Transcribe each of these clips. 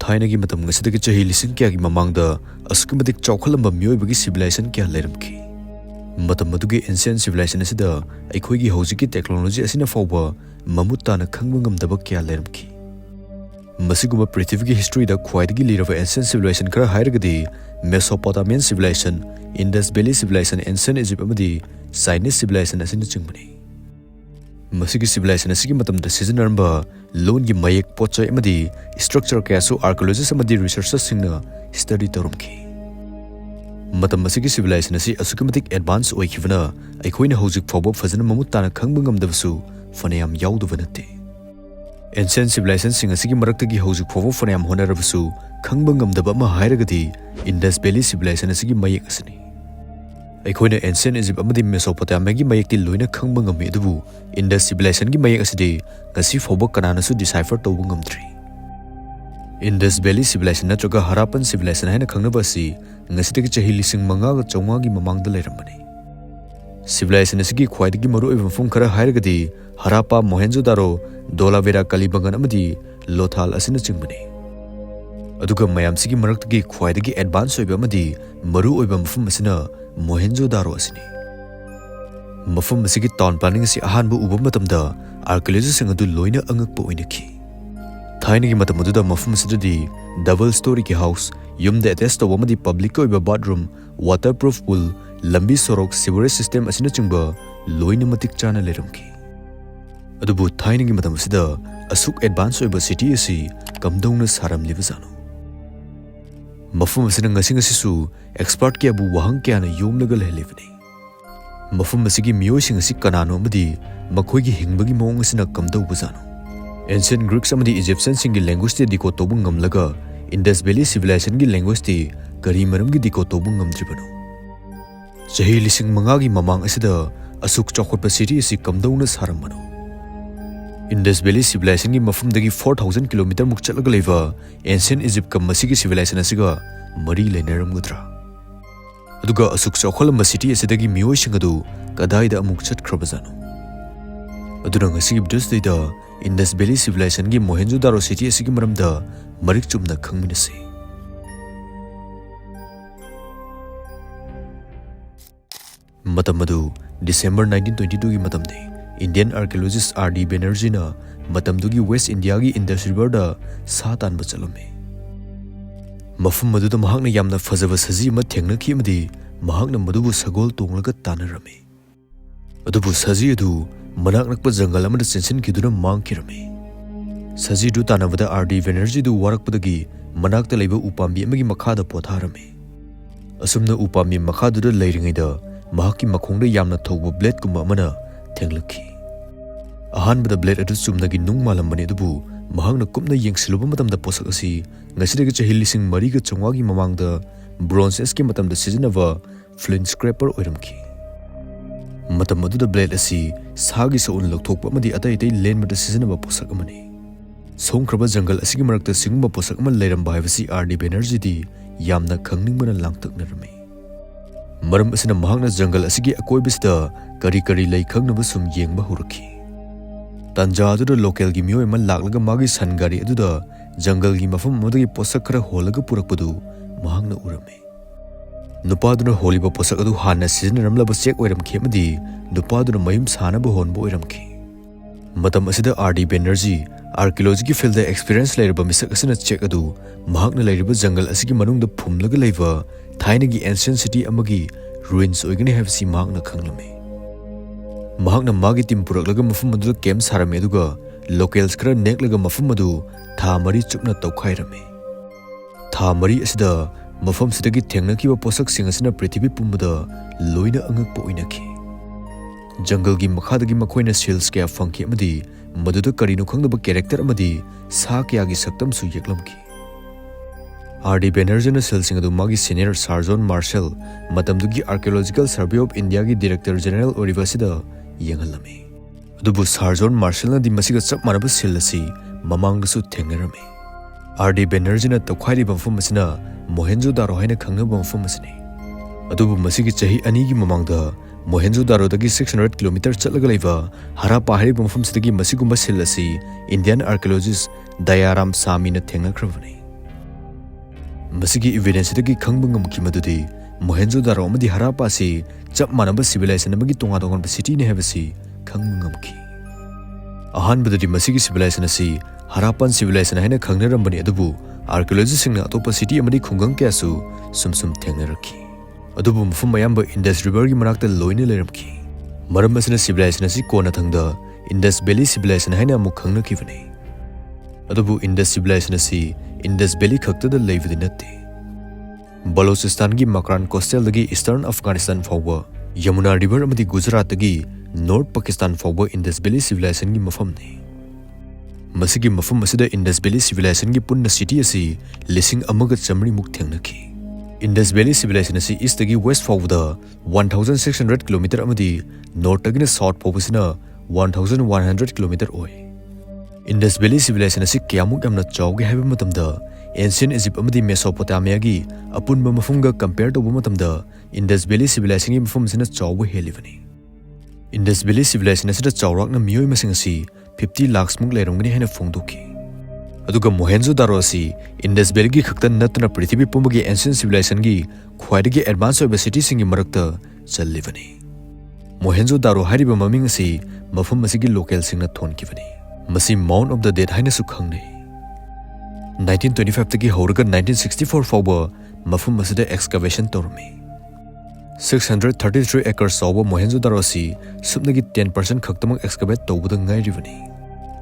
थाइनगी मतम ngasiदagi chahi lising kya gi mamangda askumadik chawkhalamba myoibagi civilization kya leramki matam madugi ancient civilization asida aikhoigi hojiki technology asina fawba mamutana khangba ngamdaba kya leramki masiguma prithivigi history da khwaidagi lirava ancient civilization kara hairagadi Mesopotamian civilization, Indus Valley civilization, ancient Egypt amadi Chinese civilization asina chingmani masigi civilization asigi matamda sizinaramba loan gi mayek pochai amadi structure kayasu archaeologists amadi researchers singna study torumki matam masigi civilization asi asukimatic advance oikhivana aikhoina hojik fawba fazana mamutana khangba ngamdabasu fanayam yauduba natte ancient civilization sing asigi maraktagi hojik fawba fanayam honarabasu khangba ngamdaba ma hairagadi Indus Valley civilization asigi mayek asani aikhoina ancient Egypt amadi Mesopotamia gi mayekti loina khangba ngami adubu Indus civilization gi mayek asidi ngasi fawba kananasu decipher tawbu ngamdri Indus Valley civilization natraga Harappan civilization haina khangnaba asi ngasidagi chahi lising manga ga chawma gi mamangda leirambani civilization asigi khwaidagi maru oiba mafum khara hairagadi Harappa Mohenjo-Daro Dolabera Kalibangan amadi Lothal asina chingmani aduga mayam sigi maraktagi khwaidagi advance oiba amadi maru oiba mafum asina Mohenjo-Daro asini mafum asigi town planning asi ahanbu uba matamda archaeologists adu loina angakpa oinaki thainagi matam aduda mafum asidadi double story ki house yumda attached to amadi public oiba bathroom waterproof pool lambi sorok sewerage system asina chingba loina matik chana leramki adubu thainagi matam asida asuk advance oiba city asi kamdongna saram libazano mafum asina ngasing asisu expert kya bu wahang kya na yomnagal helivani mafum asigi miyosing asi kanano amadi makhoigi hingbagi mawng asina kamdau bazano ancient Greeks amadi Egyptian singi language te decode tobu ngamlaga Indus Valley civilization gi language te kari maram gi decode tobu ngamdribano chahi lising manga gi mamang asida asuk chawkhotpa city asi kamdauna sarambano Indus Valley civilization gi mafum dagi 4000 km muk chatlaga leiva ancient Egypt kam masigi civilization asiga mari leinaramgudra aduga asuk chawkhalamba city asidagi miyoi singadu kadaida amuk chatkrabazano aduna ngasi videos da Indus Valley civilization gi Mohenjo-Daro city asigi maramda marik chumna khangminase matamadu December 1922 gi matamde Indian archaeologist R.D. Banerjee na matamdugi West India gi Indus River da satan bachalame mafum maduda mahakna yamna fazaba saji ma thengnakhi amadi mahakna madubu sagol tonglaga tanarame adubu saji adu manak nakpa jungle amada chensin kiduna mangkirame saji du tanabada R.D. Banerjee du warakpadagi manakta leiba upambi amagi makhada potharame asumna upambi makhaduda leiringaida mahakki makhongda yamna thogba blade kuma amana thenglakhi ahanbada blade adu chumnagi nung malambani adubu mahakna kumna yengsiluba matamda posak asi ngasidagi chahi lising mariga chongwagi mamangda bronze age ki matamda sizinava flint scraper oiramki matam aduda blade asi sagi saun lokthokpa amadi atai atai lenmada sizinava posak amani songkraba jungle asigi marakta singba posak ama leiramba haibasi R.D. Banerjee di yamna khangningbana langtaknarami maram asina mahakna jungle asigi akoibisda kari kari lei khangnaba sum yengba hurakhi tanja aduda local gi miyoi ma laklaga magi sangari aduda jungle gi mafam modagi posak khara holaga purakpadu mahakna urame nupaduna holiba posak adu hanna sizinramlaba check oiramkhi amadi nupaduna mayum sanaba honbo oiramkhi matam asida R.D. Banerjee archaeology field da experience leiraba misak asina check adu mahakna leiriba jungle asigi manungda phumlaga leiba thainagi ancient city amagi ruins oigani habsi mahakna khanglame mahakna magi team puraklaga mafum adu camp sarame aduga locals khara neklaga mafum adu tha mari chupna tawkhairame tha mari asida mafam sidagi thengnakiba posak sing asina prithvi pumada loina angakpa oinakhi jungle gi makhadagi makhoina seals kya fangki amadi maduda karino khangnaba character amadi sa kya gi saktam su yeklamki R.D. Banerjee na sealsing adu magi senior sergeant marshal matamdugi archaeological survey of India gi director general orivasida yengalame adubu sergeant marshal na di masiga chap maraba seal asi mamangda su thengnarame R.D. Banerjee na tawkhairi bamfum asina Mohenjo-Daro haina khangnaba bamfum asini adubu masigi chahi ani gi mamangda Mohenjo-Daro dagi 600 km chatlaga leiba Harappa hariba mafamsidagi masigumba seal asi Indian archaeologist Dayaram Sami na thengnakrabani Masigi evidence dagi khangba ngamki madudi Mohenjo-Daro amadi Harappa si chap manaba civilization amagi tonga-tongan city ne habasi khangba ngamki. Ahanbadadi masigi civilization asi Harappan civilization haina khangnaramani adubu archaeology singna atopa city amadi khungang kyasu sum thengnarakhi. Adubu mafum mayamba Indus River gi manakta loina leramki. Maram asina civilization asi kona thangda Indus Valley Civilization haina amuk khangnakibani. Adubu Indus Civilization asi Indus Valley khaktada leibadi natte. Balochistan gi Makran coastal dagi Eastern Afghanistan fawba Yamna River amadi Gujarat dagi North Pakistan fawba Indus Valley Civilization gi mafam ne. Masigi mafam asida Indus Valley Civilization gi punna city asi lising amaga chamri muk thengnaki. Indus Valley Civilization asi east dagi west fawda 1600 km amadi north dagi south fawbasina 1100 km oi. Indus Valley Civilization asi Kayamuk Yamna chawge haiba matamda ancient Egypt amadi Mesopotamia gi apunba mafumga compare to matamda Indus Valley Civilization gi mafum sina chawbe helivani. Indus Valley Civilization asida chawrakna miyoi masing asi 50 lakhs muk leiromgani haina phongdoki. Aduga Mohenjo-Daro asi Indus Valley gi khakta natna prithvi pumbagi ancient civilization gi khwaidagi advanced oiba city singi marakta challivani. Mohenjo-Daro hariba maming asi mafum asigi local singna thonkivani. Masi Mound of the Dead haina su khangnai. 1925 tagi hauraga 1964 fawba mafum asida excavation tormi. 633 acres sawba Mohenjo-Daro asi subnagi 10% khaktamang excavate tawbada ngairivani.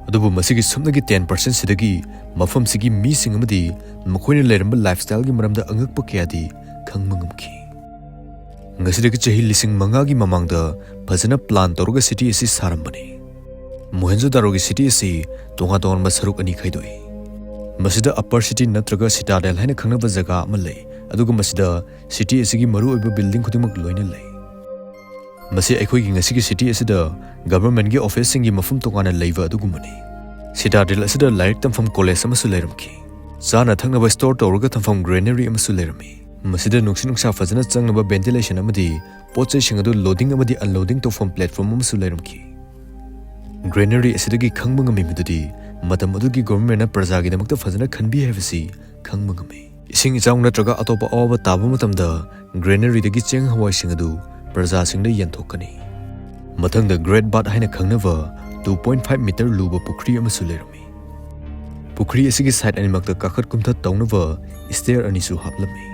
Adubu masigi subnagi 10% sidagi mafam sigi mi sing amadi makhoina leiramba lifestyle gi maramda angakpa kayadi khangma ngamki. Ngasidagi chahi lising manga gi mamangda phajana plan tawraga city asi sarambani. Mohenjo-Daro gi city asi tonga-tongan masaruk ani khaidoi. Masida upper city natraga citadel haina khangnaba jaga ama lei. Aduga masida city asigi maru oiba building khudimak loina lei. Masi aikhoi gi ngasigi city asida government gi office singi mafum tongana leiba adugumani. Citadel asida laik tamfam college amasu leiramki. Chana thangnaba store tawraga tamfam granary amasu leirami. Masida nungsa fajana changnaba ventilation amadi pochai singadu loading amadi unloading tofam platform amasu leiramki. Granary asidagi khangba ngami midudi matam adugi government na praja gi damakta fajana khanbi haibasi khangba ngami. Ising ichang natraga atopa awa taba matamda granary dagi cheng hawai singadu praja singda yanthokani. Mathangda Great Bath haina khangnava 2.5 meter luba pukri amasu leirami. Pukri asigi side animakta kakhat kumtha tawnava stair anisu haplami.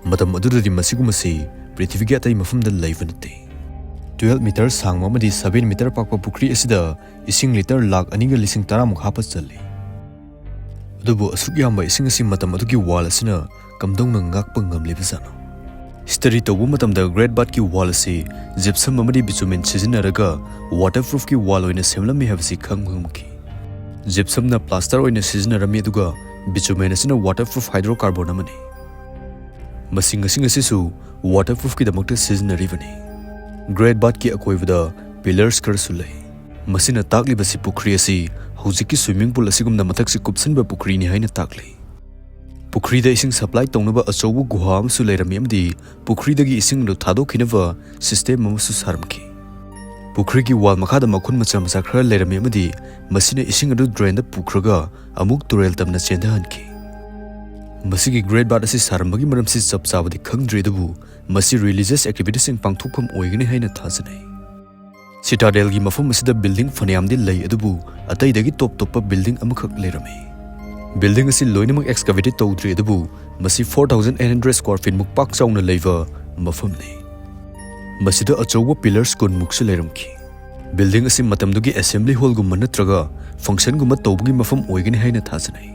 Matam adudadi masigumasi prithivigi atai mafumda leivanate. 12 meter sangma amadi 7 meter pakpa pukri asida ising liter lakh aniga lising tara muk hapa chali. Adubu asuk yamba ising asi matam adugi wall asina kamdongna ngakpa ngamlibazano. Study tawbu matamda Great Bath ki wall asi gypsum amadi bitumen sizinaraga waterproof ki wall oina semlami habasi khangmumki. Gypsum na plaster oina sizinarami aduga bitumen asina waterproof hydrocarbon amani. Masing asisu waterproof ki damakta sizinarivani. Great Bath ki akoivada pillars karsulai. Masina takli basi pukri asi hujiki swimming pool asigumna mathak si kupsanba pukri ni haina takli. Pukri da ising supply tawnaba achobu guha amsu leirami amdi pukri dagi ising ru thadokhinaba system amsu saramki. Pukri ki wall makhada makhun macha macha khara leirami amdi masina ising ru drain da pukraga amuk turel tamna chendahanki. Masigi Great Bath asi sarambagi maram si chap chabadi khangdri dabu masi religious activities sing pangthokpham oigani haina thajanai. Citadel gi mafum asida building phaniamdi lei adubu atai dagi top building amakhak leirami. Building asi loinamak excavated tawdri adubu masi 4800 square feet muk pak chawna leiva mafamni. Masida achowa pillars kun muksu leiramki. Building asi matamdugi assembly hall gumma natraga function gumma tawbugi mafam oigani haina thajanai.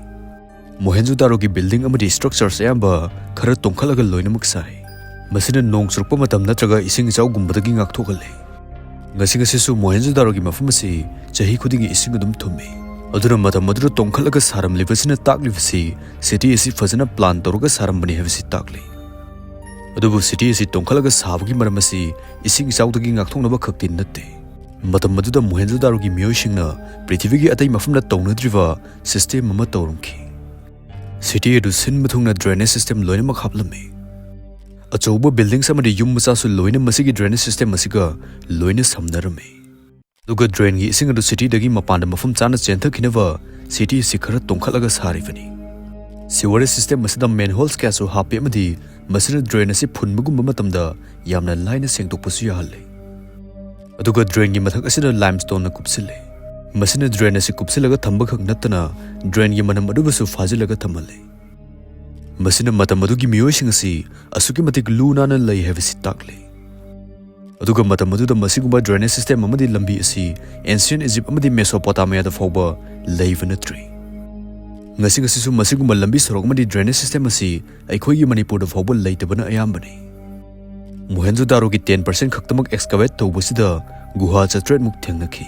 Mohenjo-Daro ki building amadi structures ayamba khara tongkhalaga loinamak sai. Masina nong surpa matam natraga ising ichaw gumbadagi ngakthokale. Ngasi-ngasisu Mohenjo-Daro ki mafam asi chahi khudingi ising adum thummi. Aduna matam madura tongkhalaga saramlibasina taklibasi city asi fajana plan tawraga sarambani habasi takli. Adubu city asi tongkhalaga sabagi maram asi ising ichawdagi ngakthoknaba khaktin natte. Matam maduda Mohenjo-Daro ki miyoisingna prithivigi atai mafamna tawnadriva system ama tawrumki. City edu sin mathungna drainage system loinamak haplami. Achoba building samadi yum machasu loina masigi drainage system asiga loina samnarami. Duga drain gi ising edu city dagi mapanda mafum chana chentha khinava city sikhara tongkhalaga sarivani. Sewerage system masida manholes kya su hape amadi masina drain asi phunbagumba matamda yamna line sengtokpasu yahalle. Aduga drain gi mathak asida limestone na kupsile. Masina drain asi kupsilaga thamba khak nattana drain gi manam adubasu fajilaga thamalle. Masina matam adugi miyoising asi asuki matik luna na lai habisi takle. Aduga matam aduda masigumba drainage system amadi lambi asi ancient Egypt amadi Mesopotamia da fawba laiva natri. Ngasi ngasi su masigumba lambi sorok amadi drainage system asi aikhoi gi Manipur da fawba laitabana ayambani. Mohenjo-Daro ki 10% khaktamak excavate tawbasida guha chatret muk thengnaki.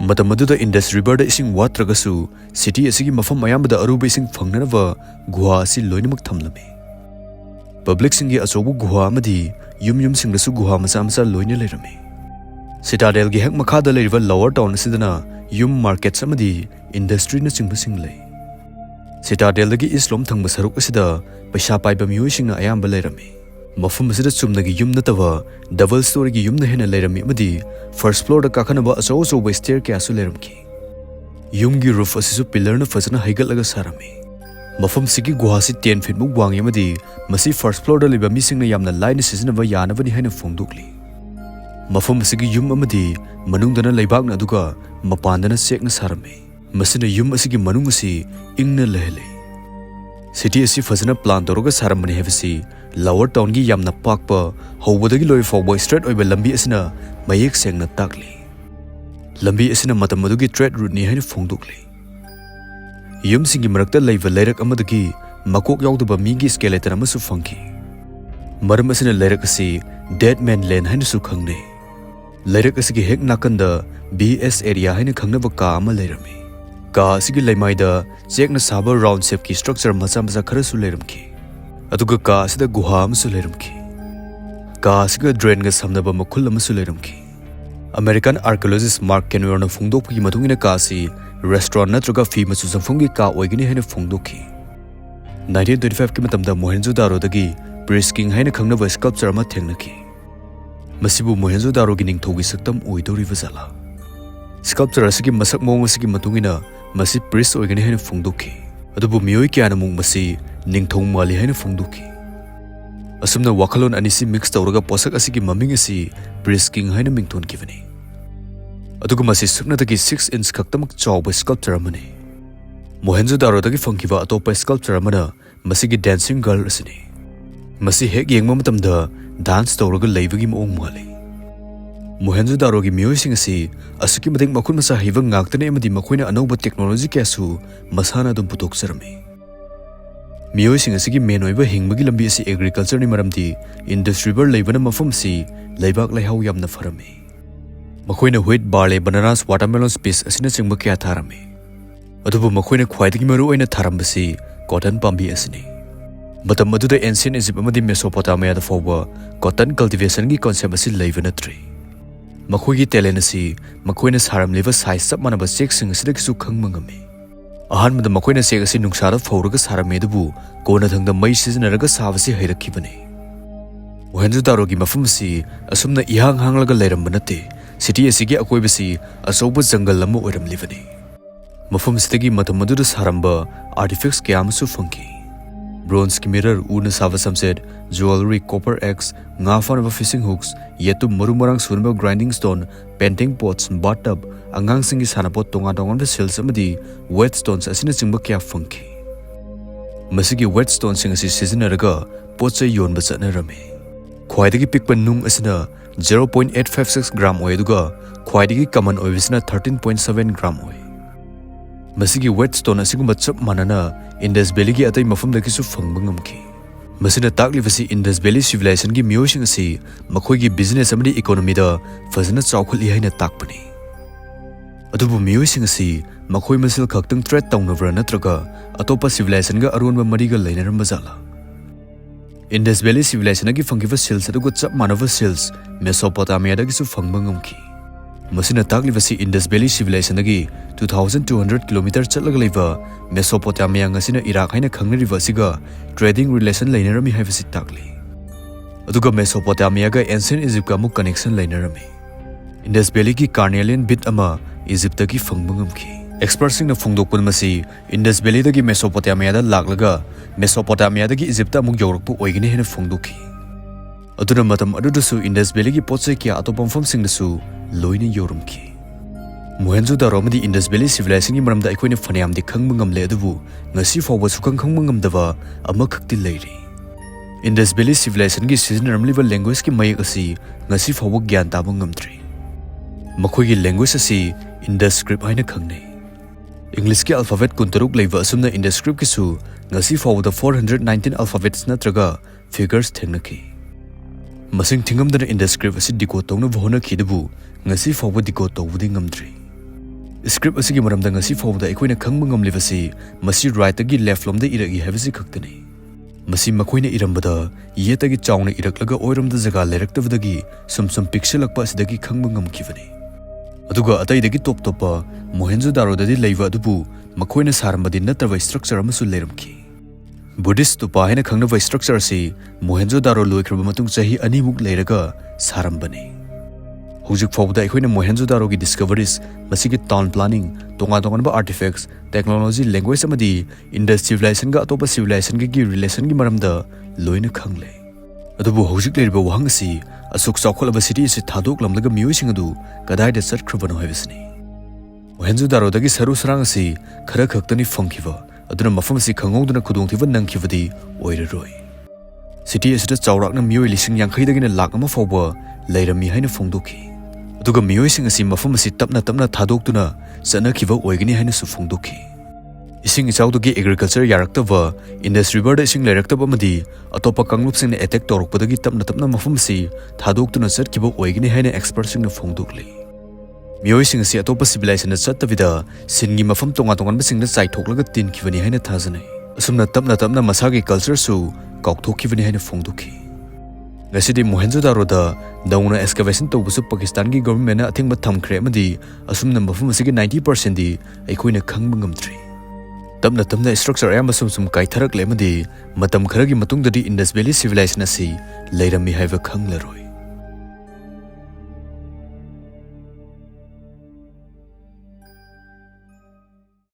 Matam aduda Indus River da ising watragasu city asigi mafam ayambada aruba ising phangnanaba guha asi loinamak thamlami. Public singi achobu guha amadi yum singdasu guha macha loina leirami. Citadel gi hek makhada leiriba lower town asidana yum markets amadi industry na chingba singlei. Citadel gi islom thangba saruk asida paisa paiba miyoi singna ayamba leirami. Mafum asida chumnagi yum nataba double story gi yum na hena leirami amadi first floor da kakhanaba acho stair kya su leiramki. Yum gi roof asisu pillar na fazana haigatlaga sarami. Mafam sigi guha si 10 feet muk wangi amadi masi first floor da liba missing na yamna line sizinaba yanabani haina phongdokli. Mafam sigi yum amadi manungdana leibak na aduga mapandana sek na sarami. Masina yum asigi manung asi ingna lehele. City asi fazana plan toroga saramani habisi lower town gi yamna pakpa hobodagi loi fawba straight oiba lambi asina mayek sengna takli. Lambi asina matam adugi trade route ni haina phongdokli. Yum singi marakta laiva lairak amadagi makok yaudaba migi skeleton amasu funky. Maram asina lairak asi dead man lane haina su khangne. Lairak asigi hek nakanda BS area haina khangnaba ka ama lairami. Ka asigi laimaida chekna saba round shape ki structure macha khara su lairamki. Aduga ka asida guha amasu lairamki. Ka asiga drain ga samnaba makhul amasu lairamki. American archaeologist Mark Kenwer na phungdokpi matungina ka asi restaurant natraga fi machu samfungi ka oigini haina phungdokhi. 1925 ki matamda Mohenjo-Daro dagi Prisking haina khangnaba sculpture ama thengnaki. Masibu Mohenjo-Daro gi ningthogi saktam oidoriba jala. Sculpture asigi masak mong asigi matungina masi priest oigini haina phungdokhi. Adubu miyoi kyana mung masi ningthong mali haina phungdokhi. Asumna wakhalon anisi mix tawraga posak asigi maming asi Prisking haina mingthon kivani. Aduga masi suknatagi 6 inch khaktamak chawba sculpture amani. Mohenjo-Daro dagi phangkiba atopa sculpture amana masigi dancing girl asini. Masi hek yengma matamda dance tawraga leibagi maong mali. Mohenjo-Daro gi miyoi sing asi asuki mating makhun masa hiva ngaktane amadi makhoina anauba technology kyasu masana dum putok sarami. Miyoi sing asigi main oiba hingbagi lambi asi agriculture ni maramdi Indus River leibana mafam si leibak laihau yamna farami. Makhoina wheat, barley, bananas, watermelon species asina chingba kya tharami. Adubu makhoina khwaidagi maru oina tharambasi cotton pambi asini. Matam aduda ancient Egypt amadi Mesopotamia da fawba cotton cultivation gi concept asi leiva natri. Makhoigi talent asi makhoina saram leva size sap manaba check sing asida kisu khangma ngami. Ahanmada makhoina check asi nungsara fawraga sarame dabu kona thangda mai sizinaraga savasi hairakhibani. Mohenjo-Daro gi mafam asi asumna ihang hanglaga leiramba nate. City asigi akoibasi asoba jungle lama oiramlivani. Mafam sidagi matam aduda saramba artifacts kya amasu funky. Bronze ki mirror, una sava sunset, jewelry, copper eggs, nga fanaba fishing hooks, yetu marumarang sunba grinding stone, painting pots, bathtub, angang singi sanapot tonga shells amadi whetstones asina chingba kya funky. Masigi whetstones sing asi sizinaraga potsa yonba chatnarami. Khwaidagi pikpa nung asina 0.856 gram oiduga khwaidagi common oibisina 13.7 gram oi. Masigi whetstone asigumba chap manana Indus Valley gi atai mafamdagi su phangba ngamki. Masina taklibasi Indus Valley Civilization gi miyosing asi makhoigi business amadi economy da fazana chawkhuli haina takpani. Adubu miyosing asi makhoi masil khaktang trade tawnabra natraga atopa civilization ga aronba mariga lainaramba jala. Indus Valley Civilization agi phangkiba seals aduga chap manava seals Mesopotamia dagi su phangba ngamki. Masina taklibasi Indus Valley Civilization agi 2200 km chatlaga leiba Mesopotamia ngasina Iraq haina khangnariba siga trading relation lainarami haibasi takli. Aduga Mesopotamia ga ancient Egypt ga muk connection lainarami. Indus Valley ki Carnelian bit ama Egypt gi phangba ngamki. एक्सपर्ट्ससिंगना फोंदोकपन मसी Indus valley Mesopotamia लाक्लगा Mesopotamia Egypt अमुक यौरकपु ओइगने हेन फोंदोखि अदुना मतम अदुदसु Indus valley पोचे क्या अतोप मफमसिंगदसु लोइने यौरमखि Mohenjo-daro अमदि Indus valley civilisation की मरमदा अखोइने फनयामदि खंगबा ngam le adubu ngasi fawba sukhang khangba ngamdaba amakhakti leiri Indus valley civilisation की सिजनरमलिबा लैंग्वेज की मयक असि ngasi fawba gyan taba ngamdri मखोइगी लैंग्वेज असि इंडस स्क्रिप्ट हाइना खंगने इंग्लिश के अल्फाबेट कुंतरुक लेबा असुमना इंडस स्क्रिप्ट किसु ngasi fawda 419 अल्फाबेट्स नत्रगा फिगर्स थेंगनखि मसिंग थिंगमदना इंडस स्क्रिप्ट असि डिकोड तौना होना खिदबु ngasi fawba डिकोड तौबुदि ngamdri स्क्रिप्ट असि की मरमदा ngasi fawda अखोइना खंगबा ngamlibasi मसि राइट तगी लेफ्ट लोमदा इरगी हैबसि खक्तनि मसि मखोइना इरमबदा येतगी चाउना इरकलगा ओइरमदा जगा लेरक्तबदगी सुम पिक्सलकपा असिदगी खंगबा ngamखिबनि अदुगा अतैदगी टॉप टॉपा मोहेंजोदारो ददि लेबा अदुबु मखोइना सारमबदि नत्रवा स्ट्रक्चर अमसु लेरमखि बुद्धिस्ट तुपा हैना खंगनबा स्ट्रक्चर असि मोहेंजोदारो लोइख्रबा मतुंग चाही अनिमुक लेरगा सारमबनि हुजुक फाउदा अखोइना मोहेंजोदारो की डिस्कवरीज मसिगी टाउन प्लानिंग तोंगा आर्टिफैक्ट्स टेक्नोलॉजी लैंग्वेज अमदी इंडस सिविलाइजेशन का अतोपा सिविलाइजेशन की रिलेशन की मरमदा लोइना खंगले अदुबु हुजुक लेरिबा वहंग असि असुक चाउखलबा सिटी से थादोकलमलगा मियोइसिंग अदु कदाइदा चटख्रबनो हाइबसनि मोहेंजोदारो दगी सरु सरंग असि खरा खक्तनि फंखिबा अदुना मफम असि खंगौदना खुदोंथिबा नंखिबदि ओइररोय सिटी असिदा चाउराकना मियोइ लिसिंग यांखै दगिना लाख अमा फावबा लेरमी हाइना फोंदोखि अदुगा मियोइसिंग असि मफम असि तपना तपना थादोक्तुना चनखिबा ओइगनि हाइना सु फोंदोखि इसिंग इचाउदुगी एग्रीकल्चर यारक्तबा इंडस रिवर दा इसिंग लेरक्तबा मदि अतोपा कांगलुपसिंगना अटैक तौरकपदगी तपना तपना मफम असि थादोक्तुना चटखिबा ओइगनि हाइना एक्सपर्ट्ससिंगना फोंदोकलि मियोइसिंग असि अतोपा सिविलाइजेशन चटतबिदा सिनगी मफम तोंगा तोंगानबसिंगना चाइथोकलगा तिनखिबनि हाइना थाजनै असुमना तपना तपना मसागी कल्चर सु काउथोखिबनि हाइना फोंदोखि ngasi मोहेंजोदारो दा दौना एक्सकवेशन तौबसु पाकिस्तान की गवर्नमेंट ना अथिंग थमख्रे अमदी असुम नंबफम असि 90% दी अखोइना खंगबा ngamdri तबना तबना स्ट्रक्चर अयाम सुम काइथरक लेमदी मतम खरगी मतुंगददी इंडस वैली सिविलाइजेशन असि लेरमी हाइबा खंगलरोय